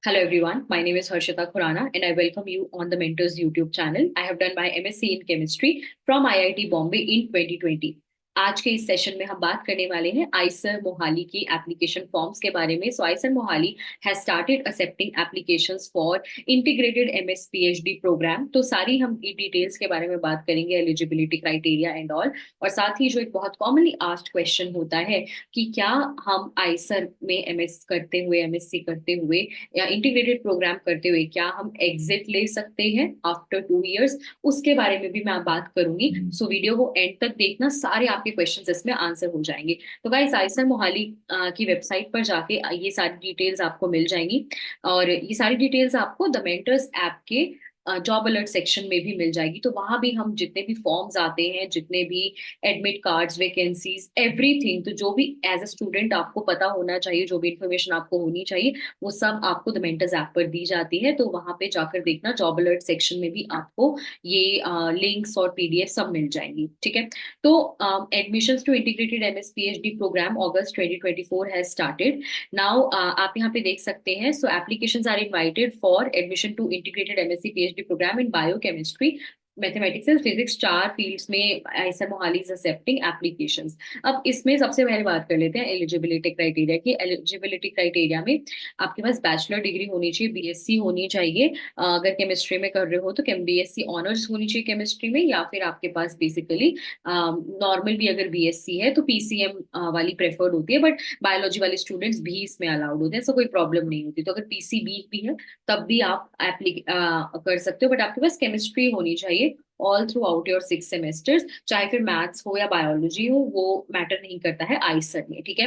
Hello everyone, my name is Harshita Khurana and I welcome you on the Mentors YouTube channel. I have done my MSc in Chemistry from IIT Bombay in 2020. आज के इस session में हम बात करने वाले हैं Eicher Mohali की एप्लीकेशन फॉर्म्स के बारे में। IISER Mohali has started accepting applications for integrated MS PhD programme. तो सारी हम डिटेल्स के बारे में बात करेंगे, एलिजिबिलिटी क्राइटेरिया एंड ऑल। और साथ ही जो एक बहुत कॉमनली आस्क्ड क्वेश्चन होता है कि क्या हम आइसर में एमएस करते हुए, एमएससी करते हुए या इंटीग्रेटेड प्रोग्राम करते हुए क्या हम एग्जिट ले सकते हैं आफ्टर 2 इयर्स, उसके बारे में भी मैं बात करूंगी। वीडियो को एंड तक देखना, सारे आपके क्वेश्चंस इसमें आंसर हो जाएंगे। तो गाइस, आइसर मोहाली की वेबसाइट पर जाके ये सारी डिटेल्स आपको मिल जाएंगी और ये सारी डिटेल्स आपको द मेंटर्स ऐप के जॉब अलर्ट सेक्शन में भी मिल जाएगी। तो वहां भी हम जितने भी फॉर्म्स आते हैं, जितने भी एडमिट कार्ड्स, वैकेंसीज, एवरीथिंग, तो जो भी एज अ स्टूडेंट आपको पता होना चाहिए, जो भी इंफॉर्मेशन आपको होनी चाहिए, वो सब आपको द मेंटर्स ऐप पर दी जाती है। तो वहां पे जाकर देखना, जॉब अलर्ट सेक्शन में भी आपको ये लिंक्स और पीडीएफ सब मिल जाएंगी। ठीक है। तो admissions to integrated MS PhD program August 2024 has started now. आप यहाँ पे देख सकते हैं। Applications are invited for admission to integrated MSc PhD program in biochemistry, mathematics and physics, 4 fields में IISER Mohali is accepting applications. अब इसमें सबसे पहले बात कर लेते हैं एलिजिबिलिटी क्राइटेरिया की। एलिजिबिलिटी क्राइटेरिया में आपके पास बैचलर डिग्री होनी चाहिए, बीएससी होनी चाहिए। अगर केमिस्ट्री में कर रहे हो तो बीएससी ऑनर्स होनी चाहिए केमिस्ट्री में, या फिर आपके पास बेसिकली नॉर्मल भी अगर बीएससी है तो पीसीएम वाली प्रेफर्ड होती है, बट बायोलॉजी वाले स्टूडेंट्स भी इसमें अलाउड होते हैं, ऐसा कोई प्रॉब्लम नहीं होती। तो अगर पीसीबी भी है तब भी आप कर सकते हो, बट आपके पास केमिस्ट्री होनी चाहिए all through out your 6 semesters. चाहे फिर मैथ्स हो या बायोलॉजी हो, वो मैटर नहीं करता है आइसर में। ठीक है।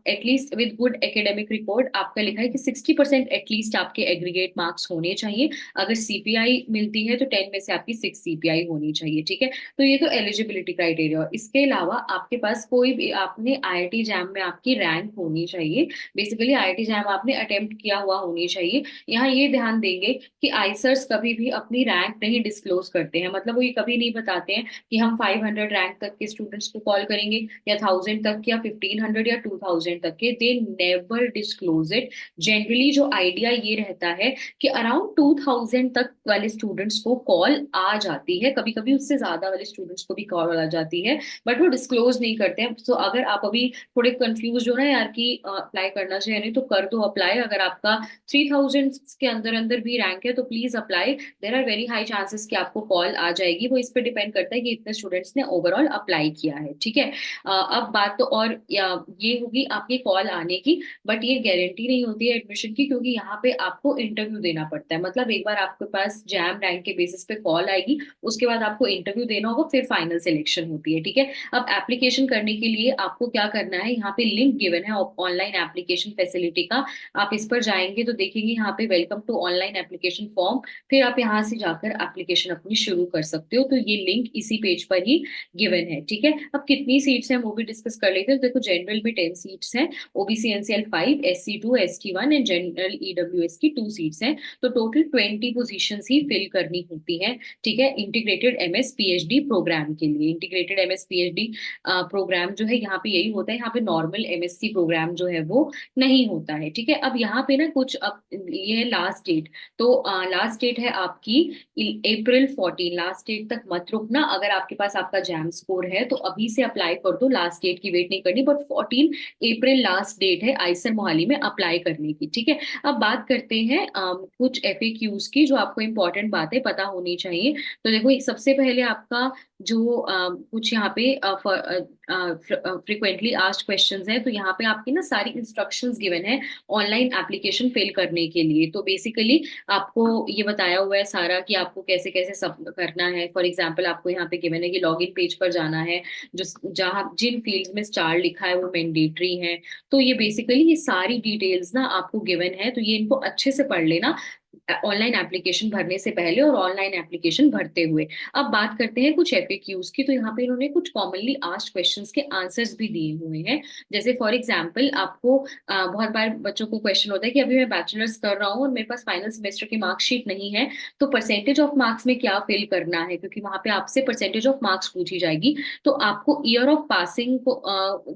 At least with good academic record, आपका लिखा है कि 60% एटलीस्ट आपके एग्रीगेट मार्क्स होने चाहिए। अगर सीपीआई मिलती है तो 10 में से आपकी 6 सीपीआई होनी चाहिए। ठीक है। तो ये तो एलिजिबिलिटी क्राइटेरिया। इसके अलावा आपके पास कोई भी, आपने आईआईटी जैम में आपकी रैंक होनी चाहिए। बेसिकली आईआईटी जैम आपने अटेम्प्ट किया हुआ होनी चाहिए। यहाँ ये ध्यान देंगे कि आइसर्स कभी भी अपनी रैंक नहीं डिस्क्लोज करते हैं। मतलब वो ये कभी नहीं बताते हैं कि हम 500 रैंक तक के स्टूडेंट्स को कॉल करेंगे, या 1000 तक, या 1500 या 2000 तक के। They never disclose it. Generally जो आइडिया ये रहता है कि अराउंड 2000 तक वाले स्टूडेंट्स को कॉल आ जाती है, कभी कभी उससे ज्यादा वाले स्टूडेंट्स को भी कॉल आ जाती है, बट वो डिस्क्लोज नहीं करते हैं। अगर आप अभी थोड़े कंफ्यूज हो ना यार कि अप्लाई करना चाहिए नहीं, तो कर दो अप्लाई। अगर आपका 3000 के अंदर अंदर भी रैंक है तो please apply. There are very high chances कि आपको कॉल आ जाएगी। वो इस पे डिपेंड करता है कि इतने स्टूडेंट्स ने ओवरऑल अप्लाई किया है। ठीक है। अब बात तो और ये होगी आपकी कॉल आने की, बट ये गारंटी नहीं होती है एडमिशन की, क्योंकि यहाँ पे आपको इंटरव्यू देना पड़ता है। मतलब एक बार आपके पास जैम रैंक के बेसिस पे कॉल आएगी, उसके बाद आपको इंटरव्यू देना होगा, फिर फाइनल सिलेक्शन होती है। ठीक है। अब एप्लीकेशन करने के लिए आपको क्या करना है, यहाँ पे लिंक गिवन है ऑनलाइन एप्लीकेशन फैसिलिटी का। आप इस पर जाएंगे तो देखेंगे यहाँ पे welcome to online application form. फिर आप यहाँ से जाकर एप्लीकेशन अपनी शुरू कर सकते हो। तो ये लिंक इसी पेज पर ही गिवन है। ठीक है। अब कितनी सीट्स हैं वो भी डिस्कस कर लेते हैं। तो देखो, जनरल में 10 सीट्स हैं, OBC NCL 5, SC2, ST1 and general EWS की 2 सीट्स हैं। तो टोटल 20 पोजीशंस ही फिल करनी होती है। ठीक है। इंटीग्रेटेड एमएस पीएचडी प्रोग्राम के लिए, इंटीग्रेटेड एमएस पीएचडी प्रोग्राम जो है यहाँ पे यही होता है। यहाँ पे नॉर्मल एमएससी प्रोग्राम जो है वो नहीं होता है। ठीक है। अब यहाँ पे ना कुछ, अब ये है लास्ट डेट। तो लास्ट डेट है आपकी April 14। लास्ट डेट तक मत रुकना। अगर आपके पास आपका जैम स्कोर है तो अभी से अप्लाई कर दो, लास्ट डेट की वेट नहीं करनी। बट 14 अप्रैल लास्ट डेट है आइसर मोहाली में अप्लाई करने की। ठीक है। अब बात करते हैं कुछ एफएक्यूज की, जो आपको इंपॉर्टेंट बातें पता होनी चाहिए। तो देखो, सबसे पहले आपका जो कुछ यहाँ पे फ्रिक्वेंटली आस्क्ड क्वेश्चंस हैं, तो यहाँ पे आपकी ना सारी इंस्ट्रक्शंस गिवन है ऑनलाइन एप्लीकेशन फिल करने के लिए। तो बेसिकली आपको ये बताया हुआ है सारा कि आपको कैसे कैसे सब करना है। फॉर एग्जांपल आपको यहाँ पे गिवन है कि लॉगिन पेज पर जाना है, जो जहाँ जिन फील्ड्स में स्टार लिखा है वो मैंडेटरी है। तो ये बेसिकली ये सारी डिटेल्स ना आपको गिवन है, तो ये इनको अच्छे से पढ़ लेना। ऑनलाइन एप्लीकेशन भरने से पहले और ऑनलाइन एप्लीकेशन भरते हुए। अब बात करते हैं कुछ एफएक्यूज की। तो यहाँ पे इन्होंने कुछ कॉमनली आस्क्ड क्वेश्चंस के आंसर्स भी दिए हुए हैं। जैसे फॉर एग्जांपल आपको बहुत बार बच्चों को क्वेश्चन होता है कि अभी मैं बैचलर्स कर रहा हूँ और मेरे पास फाइनल सेमेस्टर की मार्कशीट नहीं है, तो परसेंटेज ऑफ मार्क्स में क्या फिल करना है, क्योंकि वहां पे आपसे परसेंटेज ऑफ मार्क्स पूछी जाएगी। तो आपको ईयर ऑफ पासिंग को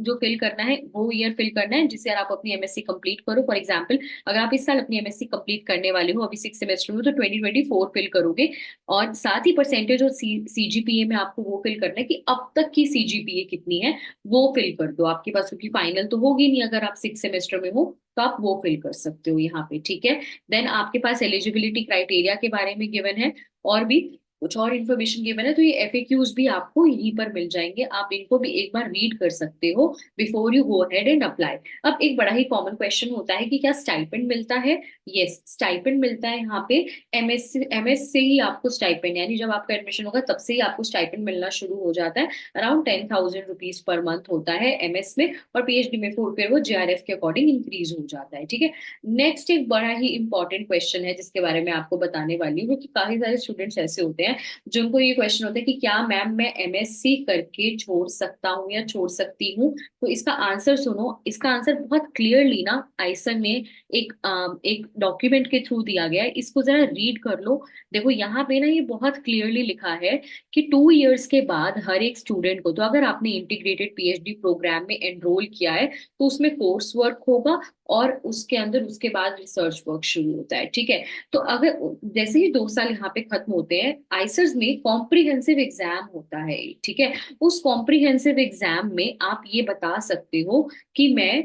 जो फिल करना है वो ईयर फिल करना है जिससे आप अपनी एमएससी कंप्लीट करो। फॉर एग्जांपल अगर आप इस साल अपनी एमएससी कंप्लीट करने वाले हो अभी 6 सेमेस्टर में, तो 2024 फिल करोगे। और साथ ही परसेंटेज और सीजीपीए में आपको वो फिल करना है कि अब तक की सीजीपीए कितनी है, वो फिल कर दो आपके पास, क्योंकि फाइनल तो होगी नहीं अगर आप 6 सेमेस्टर में हो, तो आप वो फिल कर सकते हो यहाँ पे। ठीक है। देन आपके पास एलिजिबिलिटी क्राइटेरिया के बारे में गिवन है, और भी कुछ और इन्फॉर्मेशन गिवन है। तो ये एफएक्यूज भी आपको यहीं पर मिल जाएंगे, आप इनको भी एक बार रीड कर सकते हो before you go ahead and apply. अब एक बड़ा ही कॉमन क्वेश्चन होता है कि क्या स्टाइपेंड मिलता है? यस, स्टाइपेंड मिलता है यहाँ पे। एमएस से ही आपको स्टाइपेंड, यानी जब आपका एडमिशन होगा तब से ही आपको स्टाइपेंड मिलना शुरू हो जाता है। अराउंड 10,000 रुपीज पर मंथ होता है एमएस में, और पीएचडी में फिर वो जेआरएफ के अकॉर्डिंग इंक्रीज हो जाता है। ठीक है। नेक्स्ट एक बड़ा ही इंपॉर्टेंट क्वेश्चन है जिसके बारे में आपको बताने वाली हूँ, क्योंकि काफी सारे स्टूडेंट्स ऐसे होते हैं जिनको ये क्वेश्चन होता है कि क्या मैम मैं एमएससी करके छोड़ सकता हूँ या छोड़ सकती हूँ। तो इसका आंसर सुनो, इसका आंसर बहुत क्लियरली ना आइसर ने एक डॉक्यूमेंट के थ्रू दिया गया है, इसको जरा रीड कर लो। देखो यहाँ पे ना ये बहुत क्लियरली लिखा है कि 2 इयर्स के बाद हर एक स्टूडेंट को, तो अगर आपने इंटीग्रेटेड पीएचडी प्रोग्राम में एनरोल किया है तो उसमें कोर्स वर्क होगा और उसके अंदर उसके बाद रिसर्च वर्क शुरू होता है। ठीक है। तो अगर जैसे ही 2 साल यहाँ पे खत्म होते हैं, आइसर्स में कॉम्प्रिहेंसिव एग्जाम होता है। ठीक है। उस कॉम्प्रिहेंसिव एग्जाम में आप ये बता सकते हो कि मैं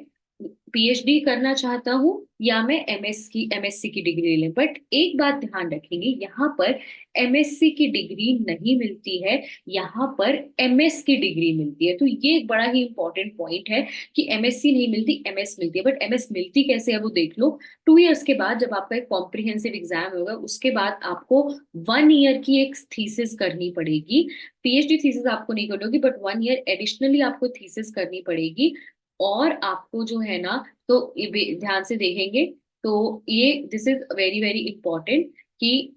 पीएचडी करना चाहता हूँ या मैं एमएससी की डिग्री लें। बट एक बात ध्यान रखेंगे, यहाँ पर एमएससी की डिग्री नहीं मिलती है, यहाँ पर एमएस की डिग्री मिलती है। तो ये एक बड़ा ही इंपॉर्टेंट पॉइंट है कि एमएससी नहीं मिलती, एमएस मिलती है। बट एमएस मिलती कैसे है वो देख लो। 2 इयर्स के बाद जब आपका एक कॉम्प्रिहेंसिव एग्जाम होगा, उसके बाद आपको 1 ईयर की एक थीसिस करनी पड़ेगी। पीएचडी थीसिस आपको नहीं करनी होगी, बट 1 ईयर एडिशनली आपको थीसिस करनी पड़ेगी। और आपको जो है ना, तो ये ध्यान से देखेंगे तो ये this is very very important कि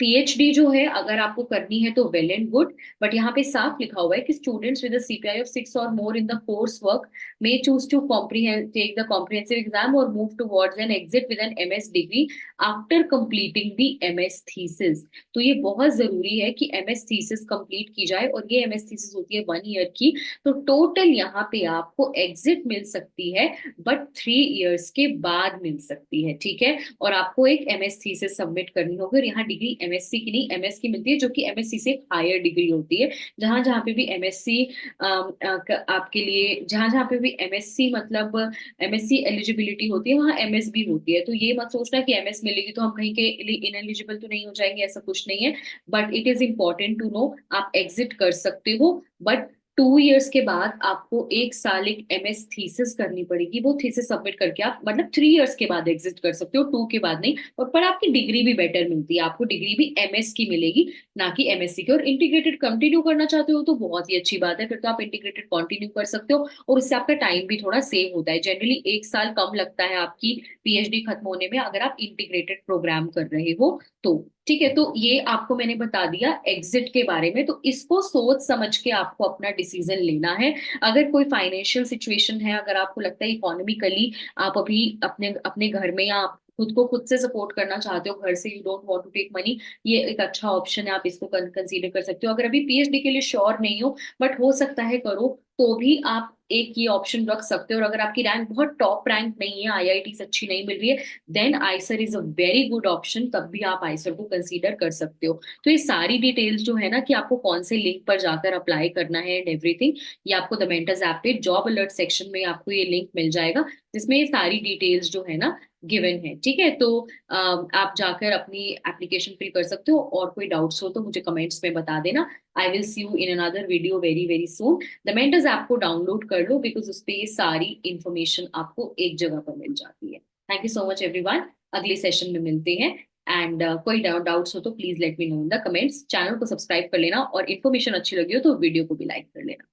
पीएचडी जो है अगर आपको करनी है तो वेल एंड गुड। बट यहाँ पे साफ लिखा हुआ है कि स्टूडेंट्स विद सीपीआई ऑफ 6 और more in the course work may choose to comprehend take the comprehensive exam or move towards an exit with an MS degree after completing the MS thesis। तो ये बहुत जरूरी है कि MS thesis complete की जाए, और ये MS thesis होती है 1 ईयर की। तो टोटल यहाँ पे आपको एग्जिट मिल सकती है, बट 3 इयर्स के बाद मिल सकती है। ठीक है। और आपको एक MS थीसिस सबमिट करनी होगी, और यहाँ डिग्री एमएससी की नहीं एमएस की मिलती है, जो कि एमएससी से हायर डिग्री होती है। जहां जहां पे भी एमएससी आपके लिए, जहां जहां पे भी एमएससी मतलब एमएससी एलिजिबिलिटी होती है, वहां एमएस भी होती है। तो ये मत सोचना कि एमएस मिलेगी तो हम कहीं के लिए इनएलिजिबल तो नहीं हो जाएंगे, ऐसा कुछ नहीं है। But it is important to know, आप एग्जिट कर सकते हो, बट 2 इयर्स के बाद आपको एक साल एक एमएस थीसिस करनी पड़ेगी। वो थीसिस सबमिट करके आप मतलब 3 इयर्स के बाद एग्जिट कर सकते हो, 2 के बाद नहीं। और पर आपकी डिग्री भी बेटर मिलती है, आपको डिग्री भी एमएस की मिलेगी, ना कि एमएससी की। और इंटीग्रेटेड कंटिन्यू करना चाहते हो तो बहुत ही अच्छी बात है, फिर तो आप इंटीग्रेटेड कंटिन्यू कर सकते हो, और उससे आपका टाइम भी थोड़ा सेव होता है। जनरली 1 साल कम लगता है आपकी पीएचडी खत्म होने में अगर आप इंटीग्रेटेड प्रोग्राम कर रहे हो तो। ठीक है। तो ये आपको मैंने बता दिया एग्जिट के बारे में, तो इसको सोच समझ के आपको अपना डिसीजन लेना है। अगर कोई फाइनेंशियल सिचुएशन है, अगर आपको लगता है इकोनॉमिकली आप अभी अपने अपने घर में या आप खुद को खुद से सपोर्ट करना चाहते हो घर से, you don't want to take money, ये एक अच्छा ऑप्शन है, आप इसको कंसीडर कर सकते हो। अगर अभी पीएचडी के लिए श्योर नहीं हो बट हो सकता है करो, तो भी आप एक ये ऑप्शन रख सकते हो। और अगर आपकी रैंक बहुत टॉप रैंक नहीं है, आईआईटी अच्छी नहीं मिल रही है, then IISER is a very good option, तब भी आप आइसर को कंसीडर कर सकते हो। तो ये सारी डिटेल्स जो है ना कि आपको कौन से लिंक पर जाकर अप्लाई करना है एंड एवरीथिंग, ये आपको द मेंटर्स ऐप पे जॉब अलर्ट सेक्शन में आपको ये लिंक मिल जाएगा, जिसमें ये सारी डिटेल्स जो है ना गिवन है। ठीक है। तो आप जाकर अपनी एप्लीकेशन फिल कर सकते हो, और कोई डाउट्स हो तो मुझे कमेंट्स में बता देना। I will see you in another video very very soon. The mentors app को डाउनलोड कर लो, बिकॉज उस पे ये सारी इंफॉर्मेशन आपको एक जगह पर मिल जाती है। Thank you so much everyone, अगले सेशन में मिलते हैं। एंड कोई डाउट्स हो तो please let me know in the comments. Channel को सब्सक्राइब कर लेना, और इन्फॉर्मेशन अच्छी लगी हो तो वीडियो को भी लाइक कर लेना।